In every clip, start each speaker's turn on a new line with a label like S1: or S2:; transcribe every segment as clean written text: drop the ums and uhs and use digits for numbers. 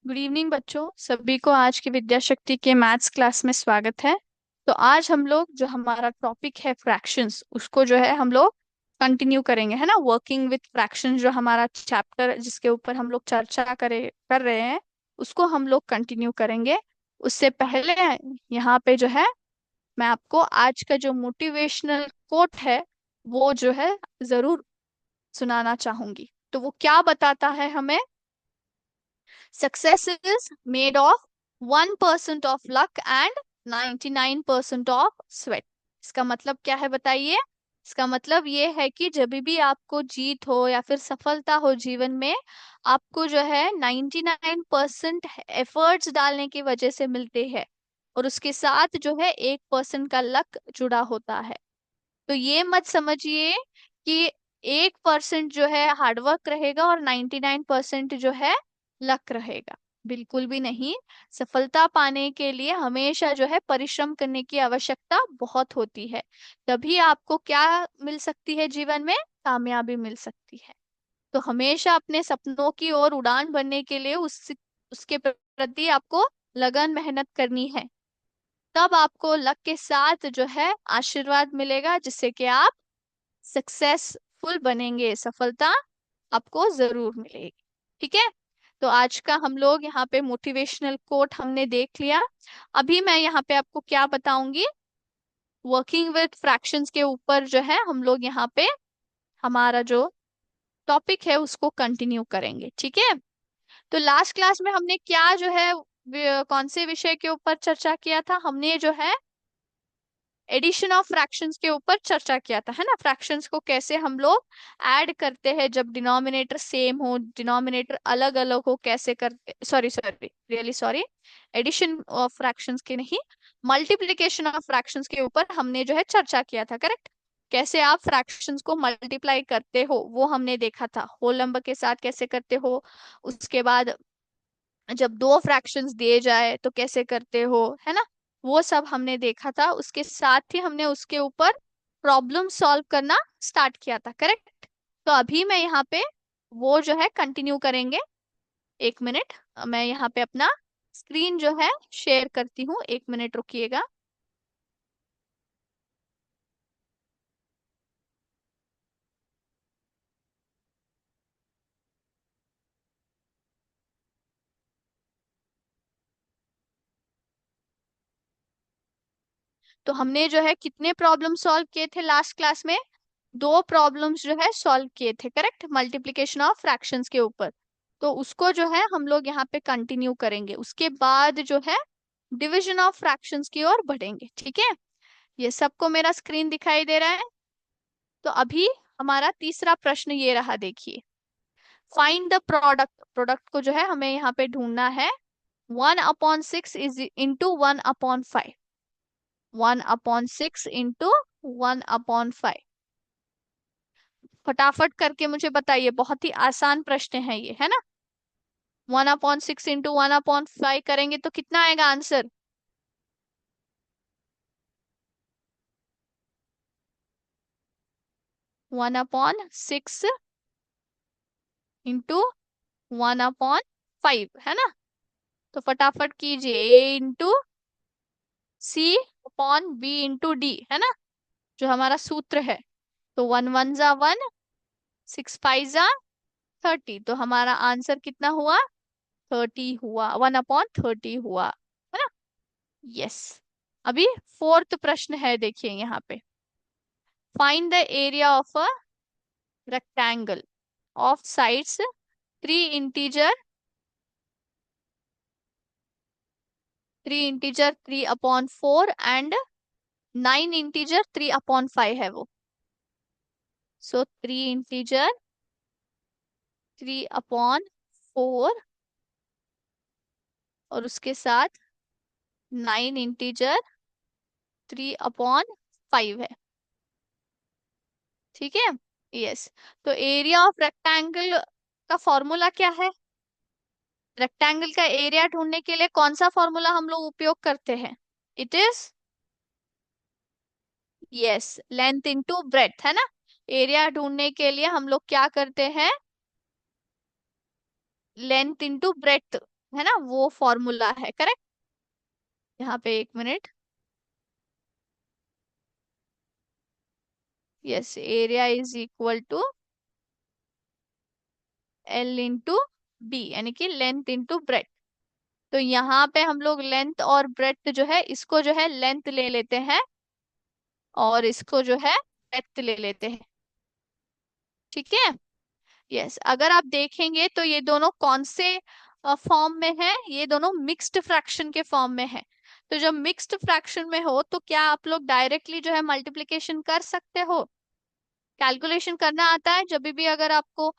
S1: Good evening बच्चों सभी को आज की विद्या शक्ति के मैथ्स क्लास में स्वागत है। तो आज हम लोग जो हमारा टॉपिक है फ्रैक्शंस उसको जो है हम लोग कंटिन्यू करेंगे, है ना। वर्किंग विथ फ्रैक्शंस जो हमारा चैप्टर जिसके ऊपर हम लोग चर्चा कर रहे हैं उसको हम लोग कंटिन्यू करेंगे। उससे पहले यहाँ पे जो है मैं आपको आज का जो मोटिवेशनल कोट है वो जो है जरूर सुनाना चाहूंगी। तो वो क्या बताता है हमें? Success is made of 1% of luck and 99% of sweat। इसका मतलब क्या है बताइए? इसका मतलब ये है कि जब भी आपको जीत हो या फिर सफलता हो जीवन में, आपको जो है 99% एफर्ट्स डालने की वजह से मिलते हैं, और उसके साथ जो है 1% का लक जुड़ा होता है। तो ये मत समझिए कि 1% जो है हार्डवर्क रहेगा और 99% जो है लक रहेगा। बिल्कुल भी नहीं। सफलता पाने के लिए हमेशा जो है परिश्रम करने की आवश्यकता बहुत होती है। तभी आपको क्या मिल सकती है जीवन में? कामयाबी मिल सकती है। तो हमेशा अपने सपनों की ओर उड़ान भरने के लिए उसके प्रति आपको लगन मेहनत करनी है। तब आपको लक के साथ जो है आशीर्वाद मिलेगा, जिससे कि आप सक्सेसफुल बनेंगे। सफलता आपको जरूर मिलेगी। ठीक है। तो आज का हम लोग यहाँ पे मोटिवेशनल कोट हमने देख लिया। अभी मैं यहाँ पे आपको क्या बताऊंगी, वर्किंग विद फ्रैक्शंस के ऊपर जो है हम लोग यहाँ पे हमारा जो टॉपिक है उसको कंटिन्यू करेंगे। ठीक है। तो लास्ट क्लास में हमने क्या जो है कौन से विषय के ऊपर चर्चा किया था? हमने जो है एडिशन ऑफ फ्रैक्शंस के ऊपर चर्चा किया था, है ना। फ्रैक्शंस को कैसे हम लोग ऐड करते हैं जब डिनोमिनेटर सेम हो, डिनोमिनेटर अलग अलग हो, कैसे करते, sorry sorry really sorry, addition of fractions के नहीं, मल्टीप्लिकेशन ऑफ फ्रैक्शंस के ऊपर हमने जो है चर्चा किया था, करेक्ट। कैसे आप फ्रैक्शंस को मल्टीप्लाई करते हो वो हमने देखा था, होल नंबर के साथ कैसे करते हो। उसके बाद जब दो फ्रैक्शंस दिए जाए तो कैसे करते हो, है ना। वो सब हमने देखा था। उसके साथ ही हमने उसके ऊपर प्रॉब्लम सॉल्व करना स्टार्ट किया था, करेक्ट। तो अभी मैं यहाँ पे वो जो है कंटिन्यू करेंगे। एक मिनट, मैं यहाँ पे अपना स्क्रीन जो है शेयर करती हूँ, एक मिनट रुकिएगा। तो हमने जो है कितने प्रॉब्लम सॉल्व किए थे लास्ट क्लास में? दो प्रॉब्लम्स जो है सॉल्व किए थे, करेक्ट, मल्टीप्लिकेशन ऑफ फ्रैक्शंस के ऊपर। तो उसको जो है हम लोग यहाँ पे कंटिन्यू करेंगे। उसके बाद जो है डिवीजन ऑफ फ्रैक्शंस की ओर बढ़ेंगे। ठीक है। ये सबको मेरा स्क्रीन दिखाई दे रहा है? तो अभी हमारा तीसरा प्रश्न ये रहा, देखिए। Find the product. प्रोडक्ट को जो है हमें यहाँ पे ढूंढना है। 1/6 इज इंटू 1/5। 1/6 इंटू 1/5। फटाफट करके मुझे बताइए, बहुत ही आसान प्रश्न है ये, है ना। 1/6 इंटू 1/5 करेंगे तो कितना आएगा आंसर? 1/6 इंटू 1/5, है ना। तो फटाफट कीजिए, ए इंटू सी अपॉन बी इंटू डी, है ना, जो हमारा सूत्र है। तो 1 1 जा 1, 6 5 जा 30। तो हमारा आंसर कितना हुआ? 30 हुआ, 1/30 हुआ, है ना। यस। अभी फोर्थ प्रश्न है, देखिए यहाँ पे। Find the area of a rectangle of sides 3 integer 3/4 and 9 integer 3/5 है वो। सो 3 इंटीजर 3/4 और उसके साथ 9 इंटीजर 3/5 है। ठीक है। यस। तो एरिया ऑफ रेक्टेंगल का फॉर्मूला क्या है? रेक्टेंगल का एरिया ढूंढने के लिए कौन सा फॉर्मूला हम लोग उपयोग करते हैं? It is, yes, length into breadth, है ना। एरिया ढूंढने के लिए हम लोग क्या करते हैं? लेंथ इंटू ब्रेड्थ है ना, वो फॉर्मूला है करेक्ट। यहाँ पे एक minute. Yes, area is equal to L into B, यानी कि लेंथ इंटू ब्रेथ। तो यहाँ पे हम लोग लेंथ और ब्रेथ जो है, इसको जो है लेंथ ले लेते हैं और इसको जो है ब्रेथ ले लेते हैं। ठीक है। यस, अगर आप देखेंगे तो ये दोनों कौन से फॉर्म में है, ये दोनों मिक्स्ड फ्रैक्शन के फॉर्म में है। तो जब मिक्स्ड फ्रैक्शन में हो तो क्या आप लोग डायरेक्टली जो है मल्टीप्लिकेशन कर सकते हो, कैलकुलेशन करना आता है जब भी अगर आपको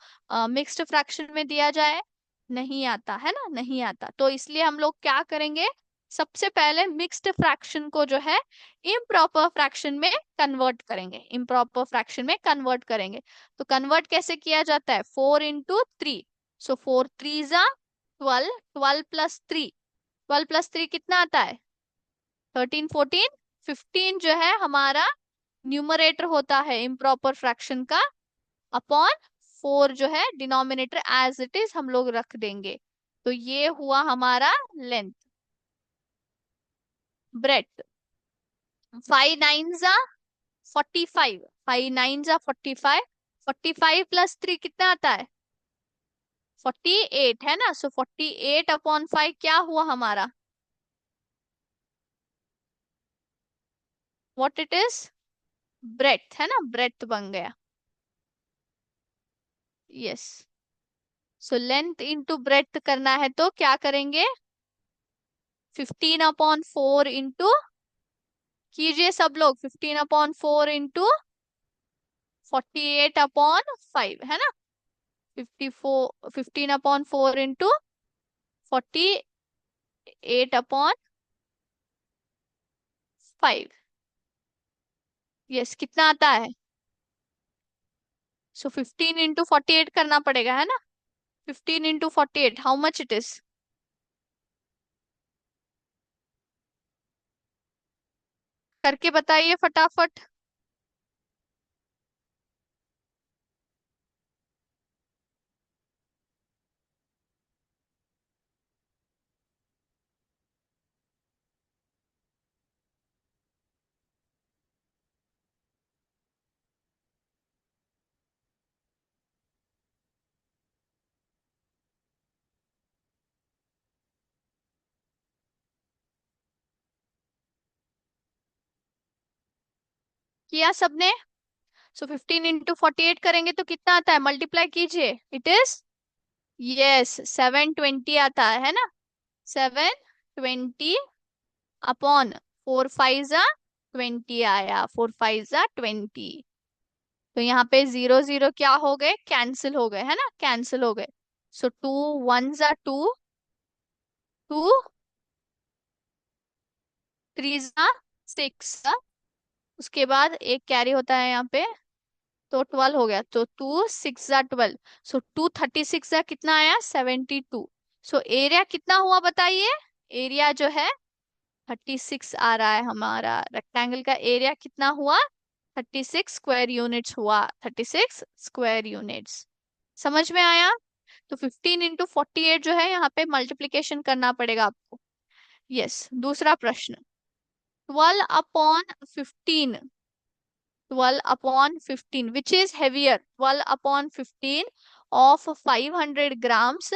S1: मिक्स्ड फ्रैक्शन में दिया जाए? नहीं आता है ना, नहीं आता। तो इसलिए हम लोग क्या करेंगे, सबसे पहले मिक्स्ड फ्रैक्शन को जो है इम्प्रॉपर फ्रैक्शन में कन्वर्ट करेंगे, इम्प्रॉपर फ्रैक्शन में कन्वर्ट करेंगे। तो कन्वर्ट कैसे किया जाता है, 4 into 3। सो 4 3 जा 12, 12 + 3, 12 + 3 कितना आता है, 13, 14, 15 जो है हमारा न्यूमरेटर होता है इम्प्रॉपर फ्रैक्शन का, अपॉन 4 जो है डिनोमिनेटर एज इट इज हम लोग रख देंगे। तो ये हुआ हमारा लेंथ। ब्रेथ, 5 9 जा 45, 5 9 जा 45, 45 + 3 कितना आता है, 48 है ना। सो 48/5 क्या हुआ हमारा, व्हाट इट इज, ब्रेथ है ना, ब्रेथ बन गया। Yes, so length into breadth करना है तो क्या करेंगे, 15/4 इंटू, कीजिए सब लोग, 15/4 इंटू 48/5 है ना, 15/4 इंटू 48/5। यस, कितना आता है, सो 15 into 48 करना पड़ेगा है ना, 15 into 48 how much it is, करके बताइए फटाफट। किया सबने, सो 15 into 48 करेंगे तो कितना आता है, मल्टीप्लाई कीजिए, इट इज, यस 720 आता है ना, 720 अपॉन 4 5 जा 20 आया, 4 5 जा 20। तो यहाँ पे 0 0 क्या हो गए, कैंसिल हो गए है ना, कैंसिल हो गए। सो 2 1 जा 2, 2 3 जा 6, उसके बाद एक कैरी होता है यहाँ पे, तो 12 हो गया, तो 2 6 जा 12। सो 2 36 जा कितना आया, 72। सो एरिया कितना हुआ बताइए, एरिया जो है 36 आ रहा है, हमारा रेक्टेंगल का एरिया कितना हुआ, 36 स्क्वायर यूनिट्स हुआ, 36 स्क्वायर यूनिट्स। समझ में आया। तो 15 into 48 जो है यहाँ पे मल्टीप्लीकेशन करना पड़ेगा आपको। यस, दूसरा प्रश्न, 12/15, 12/15 which is heavier, 12/15 of 500 grams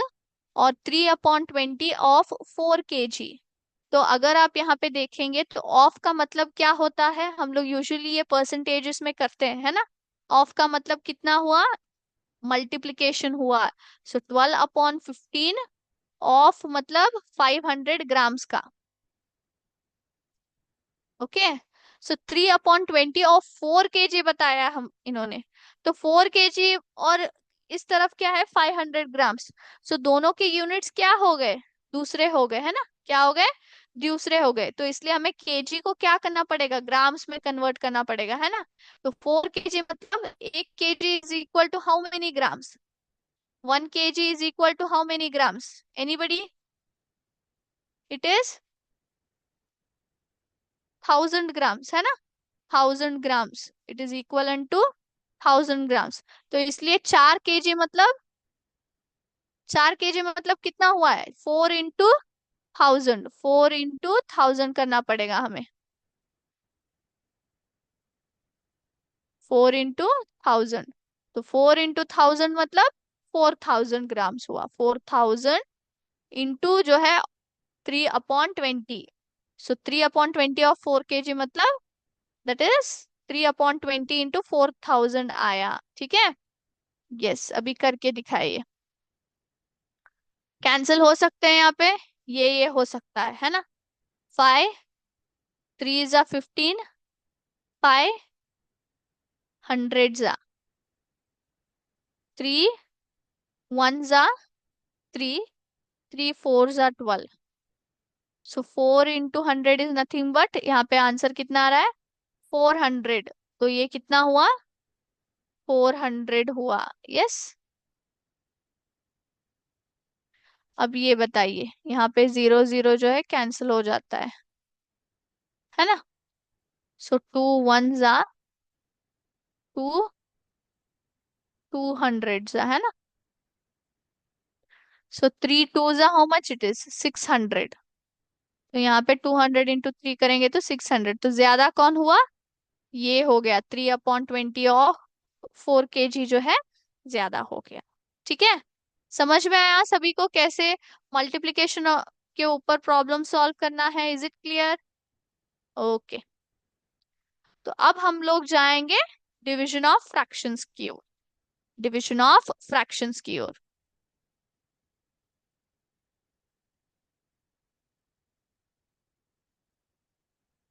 S1: और 3/20 ऑफ 4 kg। तो अगर आप यहाँ पे देखेंगे तो ऑफ का मतलब क्या होता है, हम लोग यूजुअली ये परसेंटेजेस में करते हैं है ना। ऑफ का मतलब कितना हुआ, मल्टीप्लिकेशन हुआ। सो 12/15 ऑफ मतलब 500 ग्राम्स का, ओके। सो 3/20 ऑफ 4 kg बताया हम इन्होंने, तो 4 kg और इस तरफ क्या है 500 ग्राम्स। सो दोनों के यूनिट्स क्या हो गए, दूसरे हो गए है ना, क्या हो गए, दूसरे हो गए। तो इसलिए हमें केजी को क्या करना पड़ेगा, ग्राम्स में कन्वर्ट करना पड़ेगा है ना। तो 4 kg मतलब 1 kg is equal to how many grams, 1 kg is equal to how many grams, anybody, it is 1000 grams है ना, 1000 grams, it is equal to 1000 grams. तो इसलिए 4 kg मतलब 4 kg मतलब कितना हुआ है, 4 into 1000, 4 into 1000 करना पड़ेगा हमें, 4 into 1000। तो 4 into 1000 मतलब 4000 ग्राम्स हुआ, 4000 इंटू जो है 3/20। सो 3/20 ऑफ 4 kg मतलब दैट इज 3/20 into 4000 आया, ठीक है। यस, अभी करके दिखाइए। कैंसिल हो सकते हैं यहाँ पे, ये हो सकता है ना। 5 3 ज़ा 15, 5 100 ज़ा 3 1 ज़ा 3, 3 4 ज़ा 12। सो 4 into 100 इज नथिंग बट, यहाँ पे आंसर कितना आ रहा है, 400। तो ये कितना हुआ, 400 हुआ। यस। अब ये बताइए, यहाँ पे 0 0 जो है कैंसिल हो जाता है ना। सो 2 1 ज़ा 2, 200 है ना। सो 3 2 ज़ा हाउ मच इट इज, 600। तो यहाँ पे 200 into 3 करेंगे तो 600, तो ज्यादा कौन हुआ, ये हो गया 3/20 ऑफ 4 kg जो है ज्यादा हो गया। ठीक है, समझ में आया सभी को कैसे मल्टीप्लिकेशन के ऊपर प्रॉब्लम सॉल्व करना है, इज इट क्लियर। ओके, तो अब हम लोग जाएंगे डिवीजन ऑफ फ्रैक्शंस की ओर, डिवीजन ऑफ फ्रैक्शंस की ओर।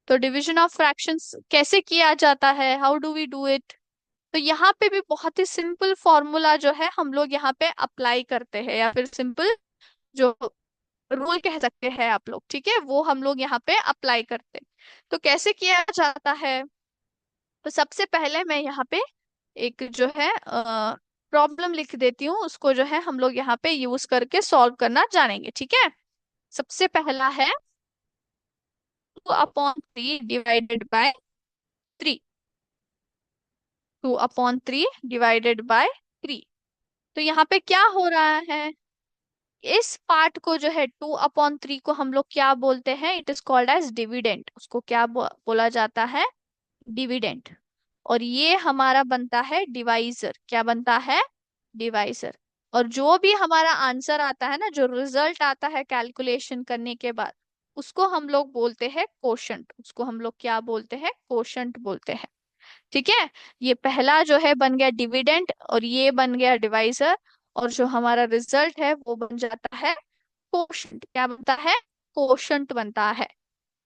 S1: तो डिवीजन ऑफ फ्रैक्शंस कैसे किया जाता है, how do we do it. तो यहाँ पे भी बहुत ही सिंपल फॉर्मूला जो है हम लोग यहाँ पे अप्लाई करते हैं, या फिर सिंपल जो रूल कह सकते हैं आप लोग, ठीक है, वो हम लोग यहाँ पे अप्लाई करते हैं। तो कैसे किया जाता है, तो सबसे पहले मैं यहाँ पे एक जो है प्रॉब्लम लिख देती हूँ, उसको जो है हम लोग यहाँ पे यूज करके सॉल्व करना जानेंगे, ठीक है। सबसे पहला है 2/3 डिवाइडेड बाय 3, 2/3 डिवाइडेड बाय 3। तो यहाँ पे क्या हो रहा है, इस पार्ट को जो है 2/3 को हम लोग क्या बोलते हैं, it is called as dividend. उसको क्या बोला जाता है, डिविडेंड। और ये हमारा बनता है डिवाइजर, क्या बनता है, डिवाइजर। और जो भी हमारा आंसर आता है ना, जो रिजल्ट आता है कैलकुलेशन करने के बाद, उसको हम लोग बोलते हैं कोशंट। उसको हम लोग क्या बोलते हैं, कोशंट बोलते हैं, ठीक है। ये पहला जो है बन गया डिविडेंड, और ये बन गया डिवाइजर, और जो हमारा रिजल्ट है वो बन जाता है कोशंट। क्या बनता है, कोशंट बनता है,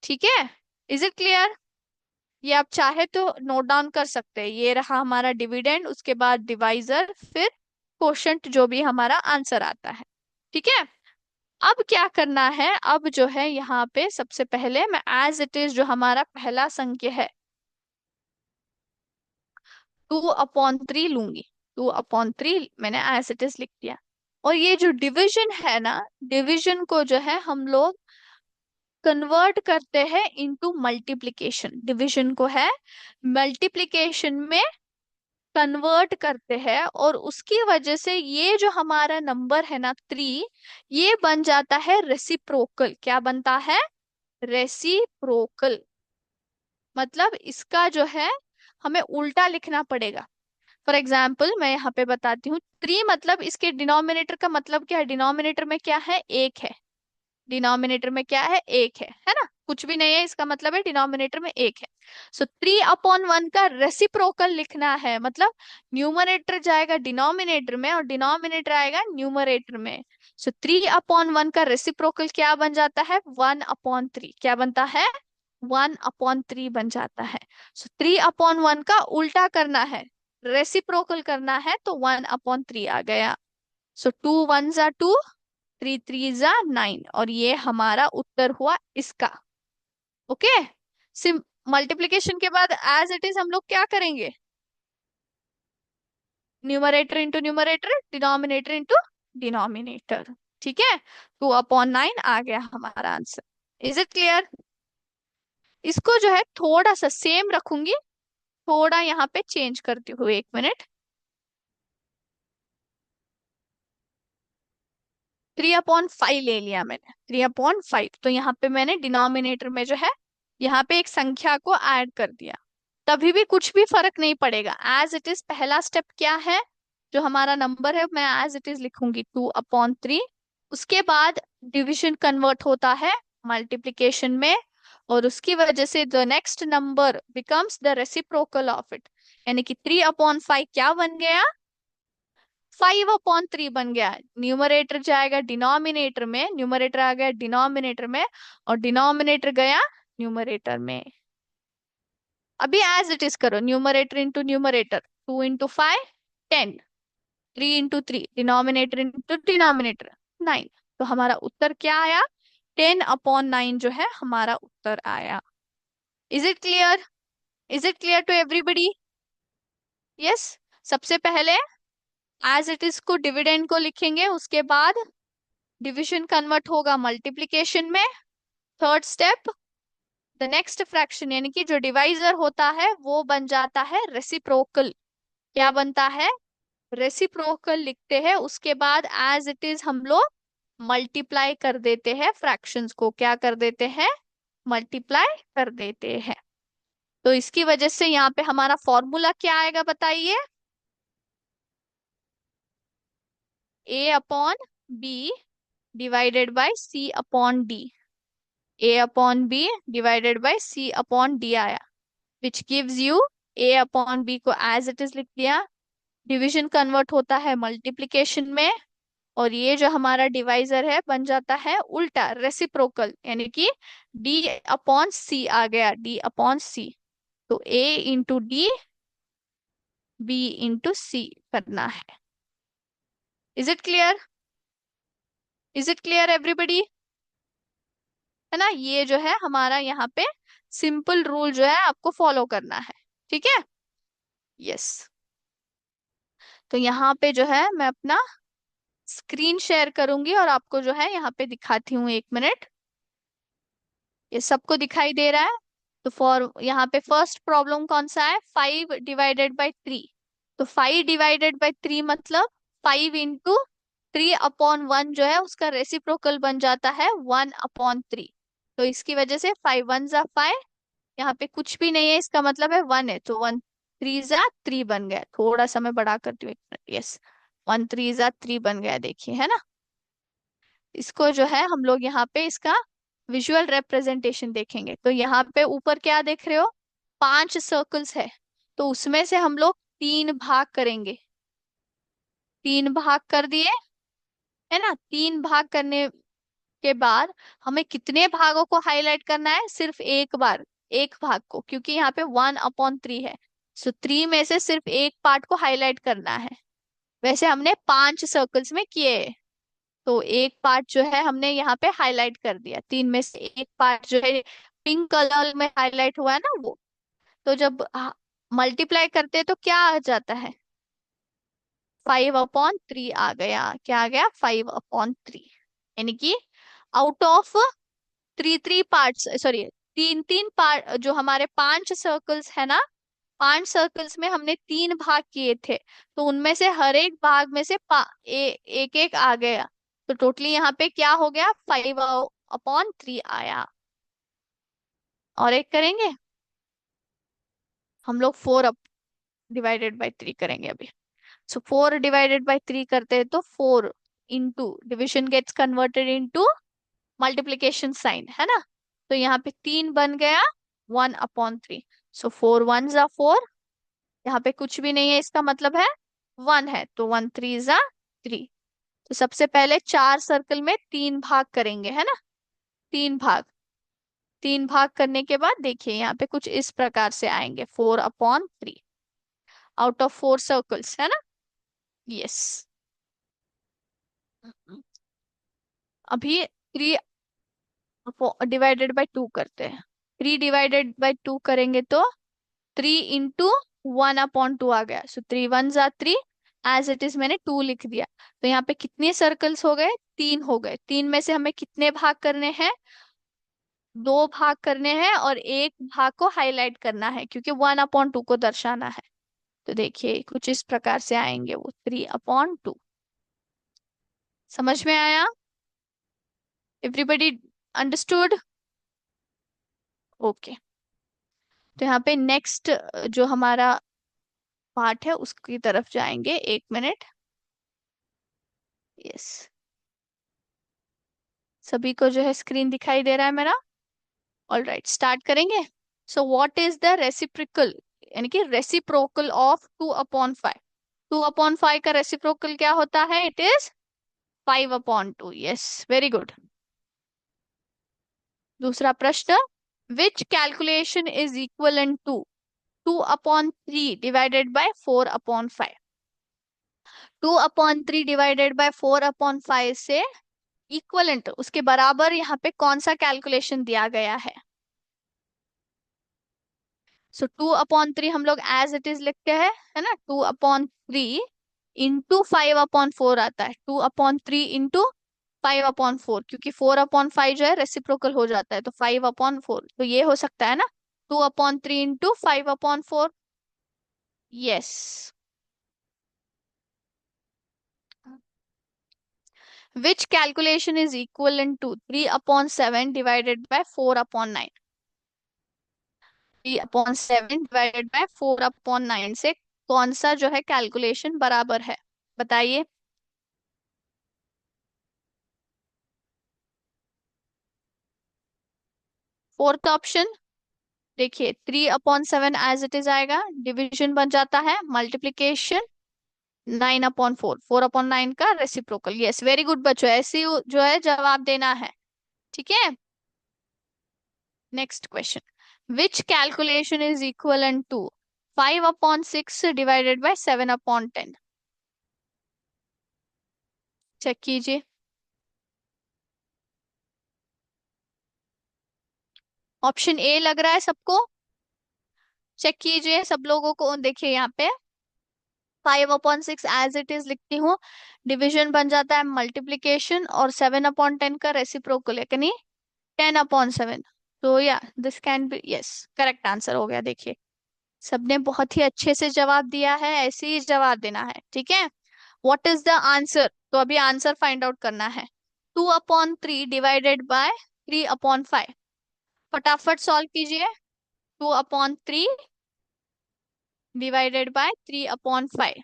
S1: ठीक है। Is it clear. ये आप चाहे तो नोट डाउन कर सकते हैं, ये रहा हमारा डिविडेंड, उसके बाद डिवाइजर, फिर कोशंट जो भी हमारा आंसर आता है, ठीक है। अब क्या करना है, अब जो है यहाँ पे सबसे पहले मैं एज इट इज जो हमारा पहला संख्या है 2/3 लूंगी। 2/3 मैंने एज इट इज लिख दिया। और ये जो डिवीजन है ना, डिवीजन को जो है हम लोग कन्वर्ट करते हैं इनटू मल्टीप्लिकेशन। डिवीजन को है मल्टीप्लिकेशन में कन्वर्ट करते हैं, और उसकी वजह से ये जो हमारा नंबर है ना 3, ये बन जाता है रेसिप्रोकल। क्या बनता है, रेसिप्रोकल। मतलब इसका जो है हमें उल्टा लिखना पड़ेगा। फॉर एग्जाम्पल मैं यहाँ पे बताती हूँ, 3 मतलब इसके डिनोमिनेटर का मतलब क्या है, डिनोमिनेटर में क्या है, एक है। डिनोमिनेटर में क्या है, एक है ना, कुछ भी नहीं है, इसका मतलब है डिनोमिनेटर में एक है। सो 3/1 का रेसिप्रोकल लिखना है, मतलब न्यूमरेटर जाएगा डिनोमिनेटर में और डिनोमिनेटर आएगा न्यूमरेटर में। सो 3/1 का रेसिप्रोकल क्या बन जाता है, 1/3। क्या बनता है, 1/3 बन जाता है। सो 3/1 का उल्टा करना है, रेसिप्रोकल करना है, तो 1/3 आ गया। सो 2 1 ज़ा 2, 3 3 ज़ा 9, और ये हमारा उत्तर हुआ इसका। ओके, सिम मल्टीप्लीकेशन के बाद एज इट इज हम लोग क्या करेंगे, numerator into numerator, denominator into denominator, ठीक है। 2/9 आ गया हमारा आंसर। Is it clear. इसको जो है थोड़ा सा सेम रखूंगी, थोड़ा यहाँ पे चेंज करती हूँ, 1 मिनट। 3/5 ले लिया मैंने, 3/5। तो यहाँ पे मैंने डिनोमिनेटर में जो है यहाँ पे एक संख्या को ऐड कर दिया, तभी भी कुछ भी फर्क नहीं पड़ेगा। एज इट इज पहला स्टेप क्या है, जो हमारा नंबर है मैं एज इट इज लिखूंगी 2/3। उसके बाद डिविजन कन्वर्ट होता है मल्टीप्लिकेशन में, और उसकी वजह से the next number becomes the reciprocal of it, यानी कि 3/5 क्या बन गया, 5/3 बन गया। न्यूमरेटर जाएगा डिनोमिनेटर में, न्यूमरेटर आ गया डिनोमिनेटर में, और डिनोमिनेटर गया न्यूमरेटर में। अभी एज इट इज करो, numerator into numerator, 2 × 5 10, 3 × 3 denominator into denominator 9। तो हमारा उत्तर क्या आया, 10/9 जो है हमारा उत्तर आया। Is it clear, is it clear to everybody? Yes. सबसे पहले एज इट इज को डिविडेंड को लिखेंगे, उसके बाद डिविजन कन्वर्ट होगा मल्टीप्लिकेशन में। Third step, the next fraction यानी कि जो डिवाइजर होता है वो बन जाता है रेसिप्रोकल। क्या बनता है, रेसिप्रोकल लिखते हैं। उसके बाद एज इट इज हम लोग मल्टीप्लाई कर देते हैं फ्रैक्शंस को, क्या कर देते हैं, मल्टीप्लाई कर देते हैं। तो इसकी वजह से यहाँ पे हमारा फॉर्मूला क्या आएगा बताइए, A/B divided by C/D, A/B divided by C/D आया, विच गिव्स यू A/B को एज इट इज लिख दिया, डिवीजन कन्वर्ट होता है मल्टीप्लिकेशन में, और ये जो हमारा डिवाइजर है बन जाता है उल्टा रेसिप्रोकल, यानी कि D/C आ गया, D/C। तो A × D, B × C करना है। Is it clear, is it clear everybody? है ना, ये जो है हमारा यहाँ पे सिंपल रूल जो है आपको फॉलो करना है, ठीक है। यस। तो यहाँ पे जो है मैं अपना स्क्रीन शेयर करूंगी और आपको जो है यहाँ पे दिखाती हूँ, 1 मिनट। ये सबको दिखाई दे रहा है? तो फॉर यहाँ पे फर्स्ट प्रॉब्लम कौन सा है, 5/3। तो 5/3 मतलब 5 × 3/1 जो है उसका रेसिप्रोकल बन जाता है 1/3। तो इसकी वजह से 5 1 ज़ा 5, यहाँ पे कुछ भी नहीं है, इसका मतलब है 1 है, तो 1 3 ज़ा 3 बन गया। थोड़ा सा मैं बड़ा करती हूँ, 1 मिनट। यस, 1 3 ज़ा 3 बन गया, देखिए, है ना। इसको जो है हम लोग यहाँ पे इसका विजुअल रिप्रेजेंटेशन देखेंगे। तो यहाँ पे ऊपर क्या देख रहे हो, 5 सर्कल्स है, तो उसमें से हम लोग 3 भाग करेंगे। 3 भाग कर दिए, है ना। 3 भाग करने के बाद हमें कितने भागों को हाईलाइट करना है, सिर्फ एक बार, एक भाग को, क्योंकि यहाँ पे 1/3 है। सो 3 में से सिर्फ एक पार्ट को हाईलाइट करना है। वैसे हमने 5 सर्कल्स में किए, तो एक पार्ट जो है हमने यहाँ पे हाईलाइट कर दिया। 3 में से एक पार्ट जो है पिंक कलर में हाईलाइट हुआ है ना वो, तो जब मल्टीप्लाई करते हैं तो क्या आ जाता है, 5/3 आ गया। क्या आ गया, 5/3। यानी कि out of 3 3 parts, sorry, 3 3 part, जो हमारे 5 सर्कल्स है ना, 5 सर्कल्स में हमने 3 भाग किए थे, तो उनमें से हर एक भाग में से एक एक आ गया। तो टोटली यहाँ पे क्या हो गया, 5/3 आया। और एक करेंगे हम लोग, 4/3 करेंगे अभी। सो 4/3 करते हैं तो 4 into division gets converted into multiplication sign, है ना। तो यहाँ पे 3 बन गया, 1/3। सो 4 1 ज़ा 4, यहाँ पे कुछ भी नहीं है, इसका मतलब है 1 है, तो 1 3 ज़ा 3। तो सबसे पहले 4 सर्कल में 3 भाग करेंगे, है ना। 3 भाग, 3 भाग करने के बाद देखिए यहाँ पे कुछ इस प्रकार से आएंगे, 4/3 आउट ऑफ 4 सर्कल्स, है ना। यस। अभी 3/2 करते हैं। 3/2 करेंगे तो 3 × 1/2 आ गया। सो 3 1 ज़ा 3, एज इट इज मैंने 2 लिख दिया। तो यहाँ पे कितने सर्कल्स हो गए, 3 हो गए। 3 में से हमें कितने भाग करने हैं, 2 भाग करने हैं, और एक भाग को हाईलाइट करना है क्योंकि 1/2 को दर्शाना है। तो देखिए कुछ इस प्रकार से आएंगे वो, 3/2। समझ में आया? Everybody understood? ओके, तो यहाँ पे नेक्स्ट जो हमारा पार्ट है उसकी तरफ जाएंगे, 1 मिनट। यस, सभी को जो है स्क्रीन दिखाई दे रहा है मेरा? ऑल राइट, स्टार्ट करेंगे। So what is the reciprocal, यानी कि रेसिप्रोकल ऑफ 2/5? 2/5 का रेसिप्रोकल क्या होता है? It is 5/2। Yes, very good. दूसरा प्रश्न, which calculation is equal to 2/3 divided by 4/5? 2/3 divided by 4/5 से इक्वलेंट, उसके बराबर यहाँ पे कौन सा कैलकुलेशन दिया गया है? सो 2/3 हम लोग एज इट इज लिखते हैं, है ना? 2/3 इंटू 5/4 आता है। 2/3 इंटू 5/4, क्योंकि 4/5 जो है रेसिप्रोकल हो जाता है, तो 5/4, तो ये हो सकता है ना, 2/3 into 5/4। Yes. Which calculation is equal to 3/7 divided by 4/9? 3/7 divided by 4/9 से कौन सा जो है कैलकुलेशन बराबर है? बताइए। फोर्थ ऑप्शन, देखिए 3/7 एज इट इज आएगा, डिवीजन बन जाता है, मल्टीप्लीकेशन 9/4, 4/9 का रेसिप्रोकल। यस, वेरी गुड बच्चों, ऐसे ही जो है जवाब देना है। ठीक है, next question, which calculation is equal to 5/6 divided by 7/10? Check कीजिए। ऑप्शन ए लग रहा है सबको? चेक कीजिए सब लोगों को। देखिए यहाँ पे 5/6 एज इट इज लिखती हूँ, डिवीजन बन जाता है मल्टीप्लीकेशन, और 7/10 का रेसिप्रोकल है, यानी 10/7। तो या this can be, yes, correct answer हो गया। देखिए सबने बहुत ही अच्छे से जवाब दिया है, ऐसे ही जवाब देना है। ठीक है, व्हाट इज द आंसर? तो अभी आंसर फाइंड आउट करना है। 2/3 डिवाइडेड बाय 3/5, फटाफट सॉल्व कीजिए। 2/3 डिवाइडेड बाय 3/5,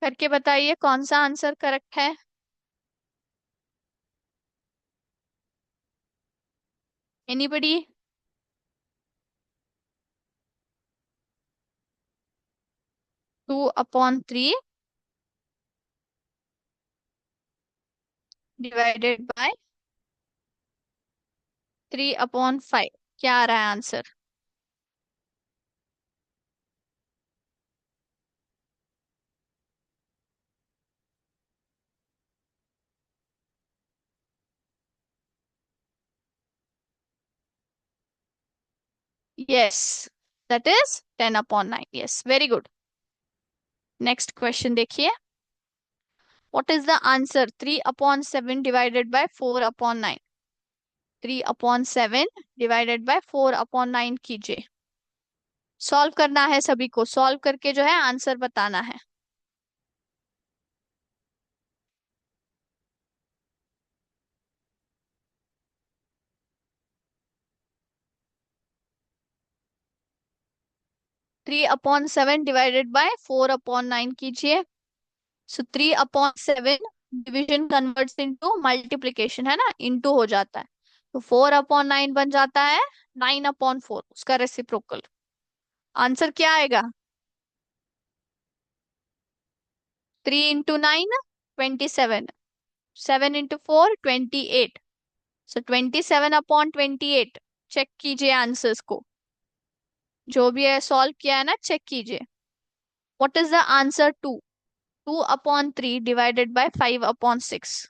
S1: करके बताइए कौन सा आंसर करेक्ट है। एनीबडी? 2/3 डिवाइडेड बाय 3/5, क्या आ रहा है आंसर? Yes, that is 10/9। Yes, very good. Next question देखिए, what is the answer 3/7 divided by 4/9? 3/7 divided by 4/9 कीजिए। सॉल्व करना है सभी को, सॉल्व करके जो है आंसर बताना है। Three upon seven divided by 4/9 कीजिए। सो 3/7 डिवीजन कन्वर्ट्स इनटू मल्टीप्लीकेशन, है ना, इनटू हो जाता है, तो 4/9 बन जाता है 9/4, उसका रेसिप्रोकल। आंसर क्या आएगा? 3 × 9 27, 7 × 4 28, सो 27/28। चेक कीजिए आंसर्स को, जो भी है सॉल्व किया है ना, चेक कीजिए। What is the answer? 2/3 divided bye 5/6।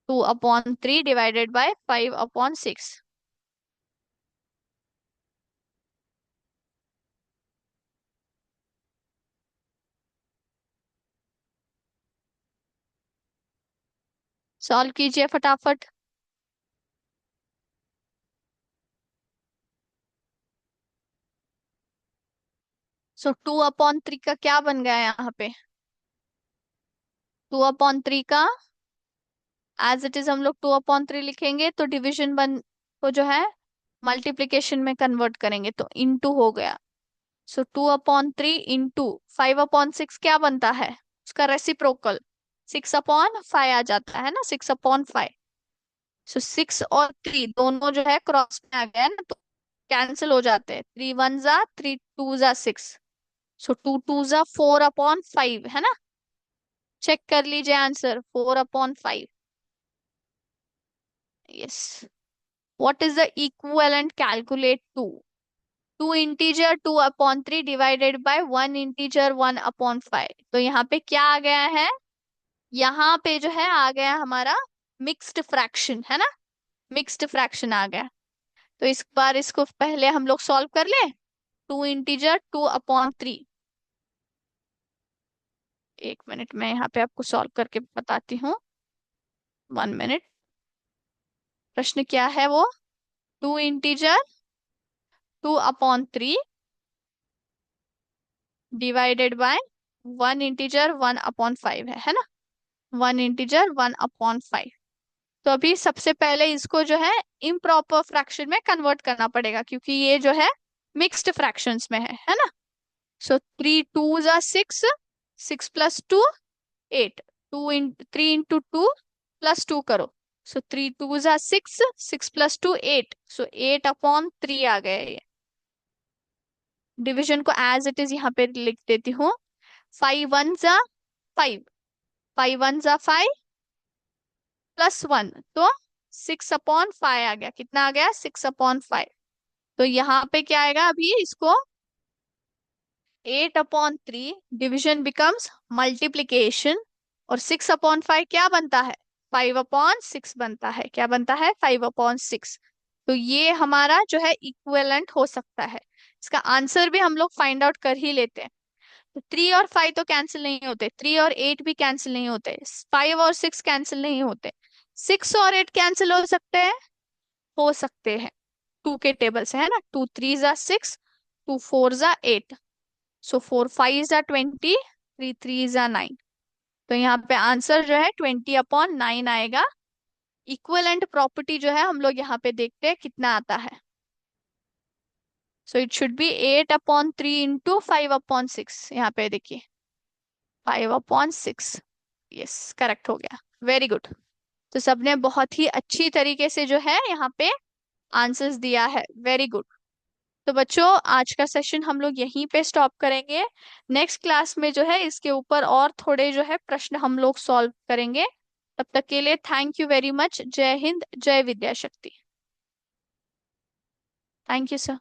S1: 2/3 divided bye 5/6। Solve कीजिए फटाफट। सो 2/3 का क्या बन गया यहाँ पे? 2/3 का एज इट इज हम लोग 2/3 लिखेंगे, तो डिवीजन बन को जो है मल्टीप्लिकेशन में कन्वर्ट करेंगे तो इनटू हो गया। सो 2/3 इंटू 5/6 क्या बनता है? उसका रेसिप्रोकल 6/5 आ जाता है ना, 6/5। सो 6 और 3 दोनों जो है क्रॉस में आ गया है ना, तो कैंसिल हो जाते हैं। 3 1 जा 3 2 जा 6। सो 2 2 जा 4/5 है ना। चेक कर लीजिए answer, 4/5। Yes. What is the equivalent? Calculate to. Two integer 2/3 divided by one integer 1/5। तो यहाँ पे क्या आ गया है? यहाँ पे जो है आ गया हमारा मिक्स्ड फ्रैक्शन है ना। मिक्स्ड फ्रैक्शन आ गया। तो इस बार इसको पहले हम लोग सॉल्व कर ले। 2 इंटीजर 2/3। 1 मिनट में यहाँ पे आपको सॉल्व करके बताती हूँ। 1 मिनट। प्रश्न क्या है वो? 2 integer 2/3 divided by one integer 1/5 है ना। 1 इंटीजर 1/5। तो अभी सबसे पहले इसको जो है इम्प्रॉपर फ्रैक्शन में कन्वर्ट करना पड़ेगा, क्योंकि ये जो है मिक्स्ड फ्रैक्शंस में है ना। सो 3 2 जा 6। 6 + 2 8। 3 इंटू 2 + 2 करो। सो 3 2 जा 6। 6 + 2 8। सो 8/3 आ गया ये। डिवीजन को एज इट इज यहाँ पे लिख देती हूँ। 5 1 जा 5। 5 1 जा 5 +1, तो 6/5 आ गया। कितना आ गया? 6/5। तो यहाँ पे क्या आएगा? अभी इसको 8/3 डिविजन बिकम्स मल्टीप्लीकेशन, और 6/5 क्या बनता है? 5/6 बनता है। क्या बनता है? 5/6। तो ये हमारा जो है इक्विवेलेंट हो सकता है। इसका आंसर भी हम लोग फाइंड आउट कर ही लेते हैं। तो 3 और 5 तो कैंसिल नहीं होते, 3 और 8 भी कैंसिल नहीं होते, 5 और 6 कैंसिल नहीं होते। 6 और 8 कैंसिल हो सकते हैं 2 के टेबल से, है ना। 2 3 जा 6। 2 4 जा 8। सो 4 5 जा 20। 3 3 जा 9। तो यहाँ पे आंसर जो है 20/9 आएगा। इक्विवेलेंट प्रॉपर्टी जो है हम लोग यहाँ पे देखते हैं कितना आता है। So it should be 8/3 into 5/6। यहाँ पे देखिए 5/6। यस, करेक्ट हो गया। Very good. तो सबने बहुत ही अच्छी तरीके से जो है यहाँ पे आंसर्स दिया है। Very good. तो बच्चों, आज का सेशन हम लोग यहीं पे स्टॉप करेंगे। नेक्स्ट क्लास में जो है इसके ऊपर और थोड़े जो है प्रश्न हम लोग सॉल्व करेंगे। तब तक के लिए थैंक यू वेरी मच। जय हिंद, जय विद्या शक्ति। Thank you sir.